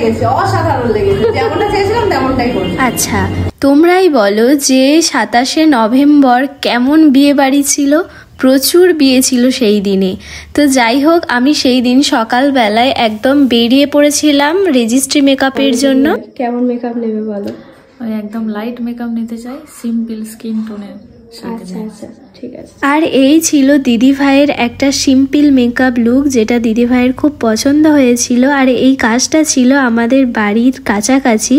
লেগেছে, অসাধারণ লেগেছে, যেমনটা চেয়েছিলাম তেমনটাই করেছি। আচ্ছা, তোমরাই বলো যে 27শে নভেম্বর কেমন বিয়ে বাড়ি ছিল? প্রচুর বিয়ে ছিল সেই দিনে। তো যাই হোক, আমি সেই দিন সকালবেলায় একদম বেরিয়ে পড়েছিলাম রেজিস্ট্রি মেকআপের জন্য। কেমন মেকআপ নেবে বলো? ওই একদম লাইট মেকআপ নিতে চাই, সিম্পল স্কিন টোনের। আচ্ছা আচ্ছা ঠিক আছে। আর এই ছিল দিদি ভাইয়ের একটা সিম্পল মেকআপ লুক, যেটা দিদি ভাইয়ের খুব পছন্দ হয়েছিল। আর এই কাজটা ছিল আমাদের বাড়ির কাছাকাছি।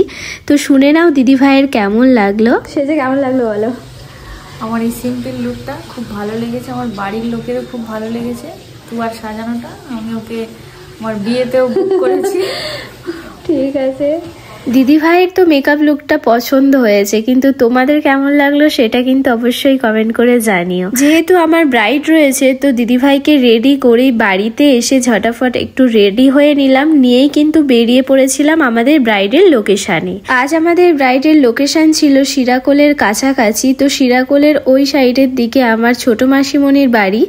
তো শুনে নাও দিদি ভাইয়ের কেমন লাগলো। সেজে কেমন লাগলো বলো? আমার এই সিম্পল লুকটা খুব ভালো লেগেছে, আমার বাড়ির লোকেরও খুব ভালো লেগেছে। তুয়ার সাজানোটা আমি ওকে আমার বিয়েতেও বুক করেছি। ঠিক আছে। দিদি ভাইয়ের তো মেকআপ লুকটা পছন্দ হয়েছে, কিন্তু তোমাদের কেমন লাগলো সেটা কিন্তু অবশ্যই কমেন্ট করে জানিও। যেহেতু আমার ব্রাইড রয়েছে, তো দিদি ভাইকে রেডি করেই বাড়িতে এসে ঝটাফট একটু রেডি হয়ে নিলাম, নিয়েই কিন্তু বেরিয়ে পড়েছিলাম আমাদের ব্রাইডের লোকেশানে। আজ আমাদের ব্রাইডের লোকেশন ছিল শিরাকোলের কাছাকাছি। তো শিরাকোলের ওই সাইডের দিকে আমার ছোট মাসিমণির বাড়ি।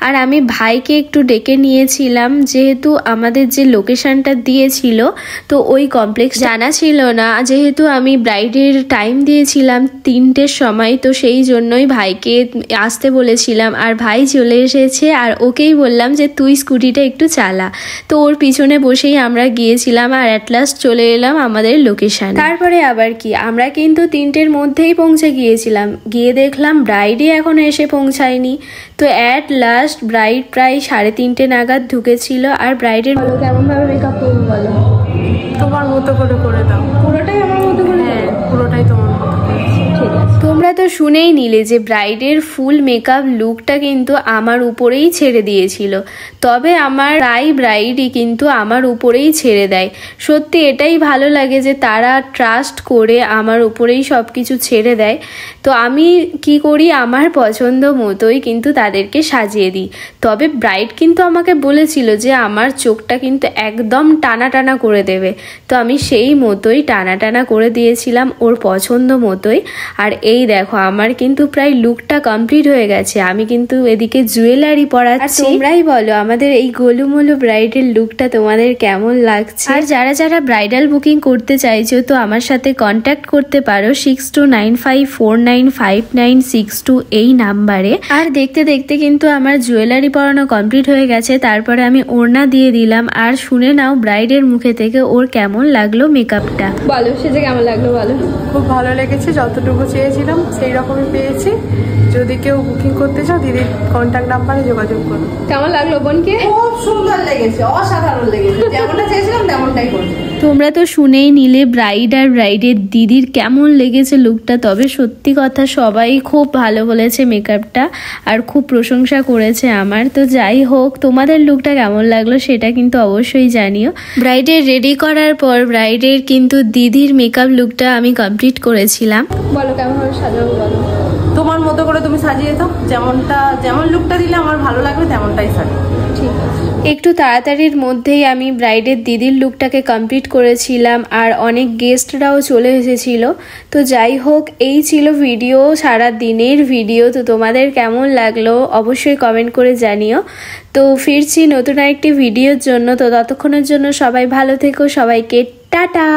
আর আমি ভাইকে একটু ডেকে নিয়েছিলাম, যেহেতু আমাদের যে লোকেশনটা দিয়েছিল তো ওই কমপ্লেক্স জানা ছিল না। যেহেতু আমি ব্রাইডের টাইম দিয়েছিলাম 3টের সময়, তো সেই জন্যই ভাইকে আসতে বলেছিলাম। আর ভাই চলে এসেছে, আর ওকেই বললাম যে তুই স্কুটিটা একটু চালা। তো ওর পিছনে বসেই আমরা গিয়েছিলাম, আর অ্যাট লাস্ট চলে এলাম আমাদের লোকেশন। তারপরে আবার কি, আমরা কিন্তু 3টের মধ্যেই পৌঁছে গিয়েছিলাম। গিয়ে দেখলাম ব্রাইডই এখনো এসে পৌঁছায়নি। তো অ্যাট লাস্ট ব্রাইড প্রায় 3:30 নাগাদ ঢুকেছিল। আর ব্রাইডের কেমন ভাবে মেকআপ করবো বলো? তোমার মতো করে দাও। পুরোটাই আমার মতো করে? হ্যাঁ, পুরোটাই তোমার মতো। ঠিক আছে। তোমরা তো শুনেই নিলে যে ব্রাইডের ফুল মেকআপ লুকটা কিন্তু আমার উপরেই ছেড়ে দিয়েছিল। তবে আমার প্রায় ব্রাইডই কিন্তু আমার উপরেই ছেড়ে দেয়। সত্যি এটাই ভালো লাগে যে তারা ট্রাস্ট করে আমার উপরেই সব কিছু ছেড়ে দেয়। তো আমি কি করি, আমার পছন্দ মতোই কিন্তু তাদেরকে সাজিয়ে দিই। তবে ব্রাইড কিন্তু আমাকে বলেছিল যে আমার চোখটা কিন্তু একদম টানা টানা করে দেবে। তো আমি সেই মতোই টানা টানা করে দিয়েছিলাম ওর পছন্দ মতোই। আর এই দেখো, আমার কিন্তু প্রায় লুকটা কমপ্লিট হয়ে গেছে। আমি কিন্তু এদিকে জুয়েলারি পরাচ্ছি। তোমরাই বলো আমাদের এই গোলুমোলু ব্রাইডাল লুকটা তোমাদের কেমন লাগছে। আর যারা যারা ব্রাইডাল বুকিং করতে চাইছো, তো আমার সাথে কন্ট্যাক্ট করতে পারো 6295495962 এই নাম্বারে। আর দেখতে দেখতে কিন্তু আমার জুয়েলারি পরানো কমপ্লিট হয়ে গেছে। তারপরে আমি ওড়না দিয়ে দিলাম। আর শুনে নাও ব্রাইডের মুখে থেকে ওর কেমন লাগলো মেকআপটা। বলো সেজে কেমন লাগলো বলো? খুব ভালো লেগেছে, যতটুকু চেয়েছিলাম সেই রকমই পেয়েছি। যদি কেউ বুকিং করতে চাও, দিদির কন্ট্যাক্ট নাম্বারে যোগাযোগ করো। কেমন লাগলো বোনকে? খুব সুন্দর লেগেছে, অসাধারণ লেগেছে, যেমনটা চেয়েছিলাম তেমনটাই করেছি। তোমরা তো শুনেই নিলে ব্রাইড আর ব্রাইডের দিদির কেমন লেগেছে লুকটা। তবে সত্যি কথা, সবাই খুব ভালো বলেছে মেকআপটা, আর খুব প্রশংসা করেছে আমার। তো যাই হোক, তোমাদের লুকটা কেমন লাগলো সেটা কিন্তু অবশ্যই জানিও। ব্রাইডের রেডি করার পর ব্রাইডের কিন্তু দিদির মেকআপ লুকটা আমি কমপ্লিট করেছিলাম। বলো কেমন ভাবে সাজাবো বলো? তোমার মতো করে তুমি সাজিয়ে দাও, যেমন লুকটা দিলে আমার ভালো লাগবে তেমনটাই সাজিয়ে। ঠিক আছে। একটু তাড়াতাড়ির মধ্যেই আমি ব্রাইডের দিদির লুকটাকে কমপ্লিট করেছিলাম, আর অনেক গেস্টরাও চলে এসেছিল। তো যাই হোক, এই ছিল ভিডিও, সারা দিনের ভিডিও। তো তোমাদের কেমন লাগলো অবশ্যই কমেন্ট করে জানিও। তো ফিরছি নতুন আরেকটি ভিডিওর জন্য। তো ততক্ষণের জন্য সবাই ভালো থেকো, সবাইকে টাটা।